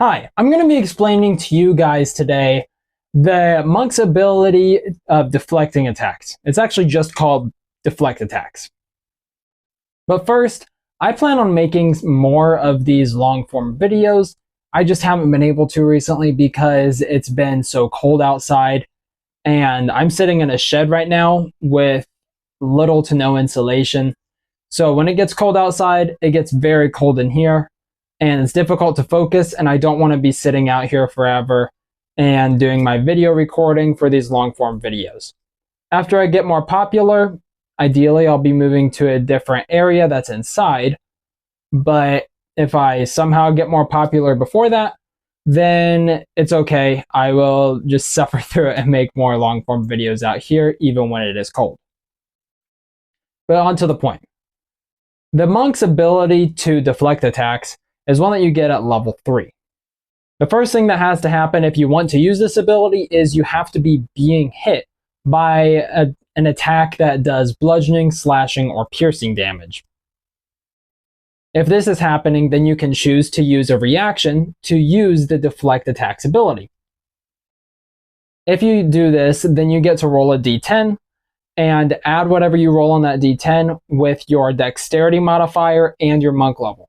Hi, I'm going to be explaining to you guys today the monk's ability of deflecting attacks. It's actually just called deflect attacks. But first, I plan on making more of these long form videos. I just haven't been able to recently because it's been so cold outside, and I'm sitting in a shed right now with little to no insulation. So when it gets cold outside, it gets very cold in here, and it's difficult to focus, and I don't want to be sitting out here forever and doing my video recording for these long form videos. After I get more popular, ideally I'll be moving to a different area that's inside, but if I somehow get more popular before that, then it's okay. I will just suffer through it and make more long form videos out here even when it is cold. But on to the point. The monk's ability to deflect attacks is one that you get at level 3. The first thing that has to happen if you want to use this ability is you have to be being hit by an attack that does bludgeoning, slashing, or piercing damage. If this is happening, then you can choose to use a reaction to use the deflect attacks ability. If you do this, then you get to roll a d10 and add whatever you roll on that d10 with your dexterity modifier and your monk level.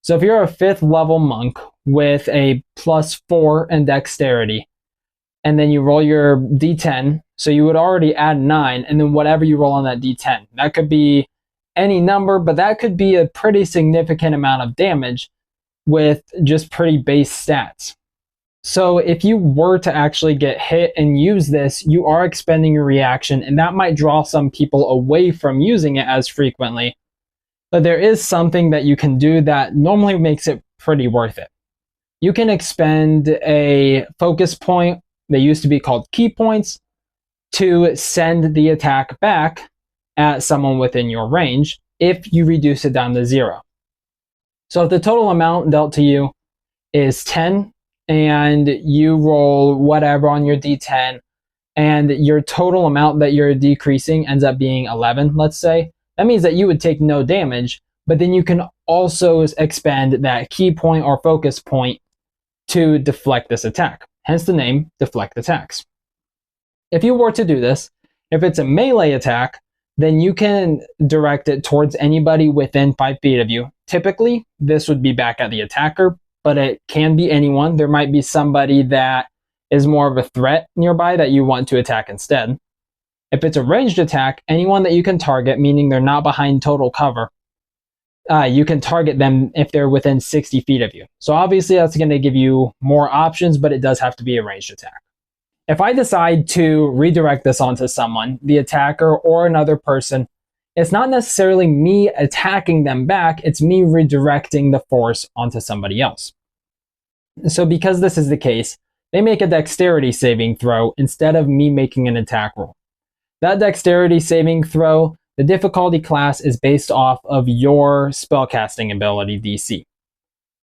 So if you're a 5th level monk with a +4 in dexterity, and then you roll your d10, so you would already add 9, and then whatever you roll on that d10. That could be any number, but that could be a pretty significant amount of damage with just pretty base stats. So if you were to actually get hit and use this, you are expending your reaction, and that might draw some people away from using it as frequently. But there is something that you can do that normally makes it pretty worth it. You can expend a focus point, they used to be called key points, to send the attack back at someone within your range if you reduce it down to 0. So if the total amount dealt to you is 10, and you roll whatever on your d10, and your total amount that you're decreasing ends up being 11, let's say, that means that you would take no damage, but then you can also expend that key point or focus point to deflect this attack, hence the name deflect attacks. If you were to do this, if it's a melee attack, then you can direct it towards anybody within 5 feet of you. Typically, this would be back at the attacker, but it can be anyone. There might be somebody that is more of a threat nearby that you want to attack instead. If it's a ranged attack, anyone that you can target, meaning they're not behind total cover, you can target them if they're within 60 feet of you. So obviously that's going to give you more options, but it does have to be a ranged attack. If I decide to redirect this onto someone, the attacker or another person, it's not necessarily me attacking them back, it's me redirecting the force onto somebody else. So because this is the case, they make a dexterity saving throw instead of me making an attack roll. That dexterity saving throw, the difficulty class is based off of your spellcasting ability DC.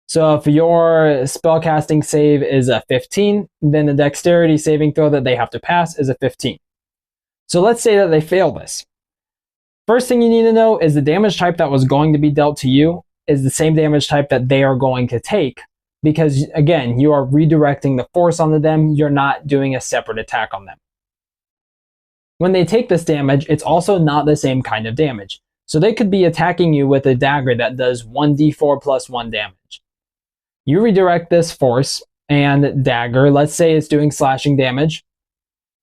So if your spellcasting save is a 15, then the dexterity saving throw that they have to pass is a 15. So let's say that they fail this. First thing you need to know is the damage type that was going to be dealt to you is the same damage type that they are going to take, because again, you are redirecting the force onto them, you're not doing a separate attack on them. When they take this damage, it's also not the same kind of damage. So they could be attacking you with a dagger that does 1d4 plus 1 damage. You redirect this force and dagger, let's say it's doing slashing damage.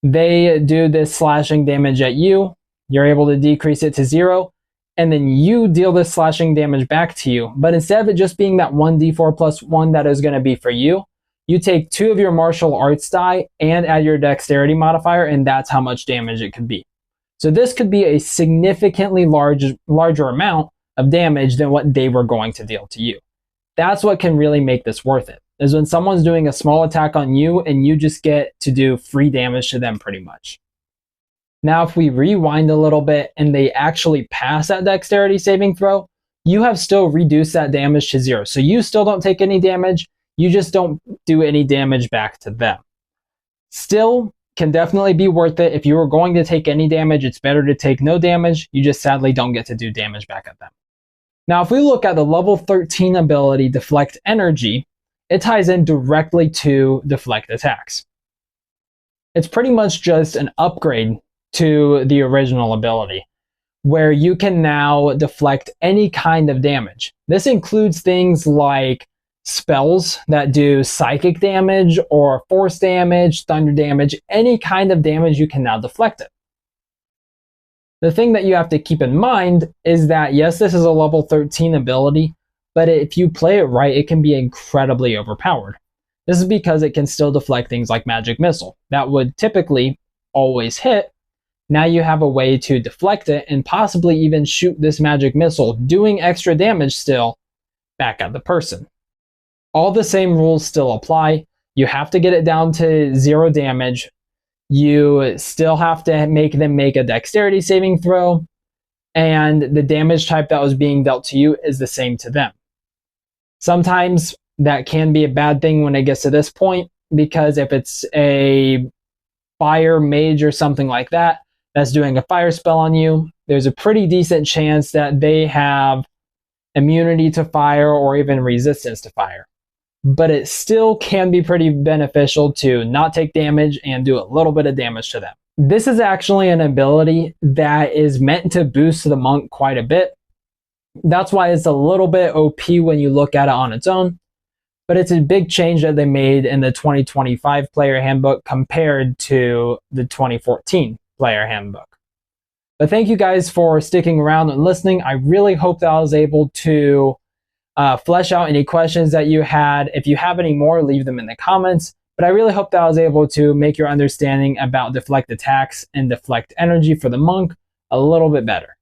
They do this slashing damage at you, you're able to decrease it to 0, and then you deal this slashing damage back to you. But instead of it just being that 1d4 plus 1 that is going to be for you, you take 2 of your martial arts die and add your dexterity modifier, and that's how much damage it could be. So this could be a significantly larger amount of damage than what they were going to deal to you. That's what can really make this worth it, is when someone's doing a small attack on you and you just get to do free damage to them pretty much. Now if we rewind a little bit and they actually pass that dexterity saving throw, you have still reduced that damage to 0. So you still don't take any damage, you just don't do any damage back to them. Still, can definitely be worth it. If you were going to take any damage, it's better to take no damage. You just sadly don't get to do damage back at them. Now, if we look at the level 13 ability, Deflect Energy, it ties in directly to Deflect attacks. It's pretty much just an upgrade to the original ability, where you can now deflect any kind of damage. This includes things like spells that do psychic damage or force damage, thunder damage, any kind of damage you can now deflect it. The thing that you have to keep in mind is that yes, this is a level 13 ability, but if you play it right, it can be incredibly overpowered. This is because it can still deflect things like magic missile that would typically always hit. Now you have a way to deflect it and possibly even shoot this magic missile, doing extra damage still back at the person. All the same rules still apply. You have to get it down to 0 damage. You still have to make them make a dexterity saving throw, and the damage type that was being dealt to you is the same to them. Sometimes that can be a bad thing when it gets to this point, because if it's a fire mage or something like that that's doing a fire spell on you, there's a pretty decent chance that they have immunity to fire or even resistance to fire. But it still can be pretty beneficial to not take damage and do a little bit of damage to them. This is actually an ability that is meant to boost the monk quite a bit. That's why it's a little bit OP when you look at it on its own. But it's a big change that they made in the 2025 player handbook compared to the 2014 player handbook. But thank you guys for sticking around and listening. I really hope that I was able to flesh out any questions that you had. If you have any more, leave them in the comments. But I really hope that I was able to make your understanding about deflect attacks and deflect energy for the monk a little bit better.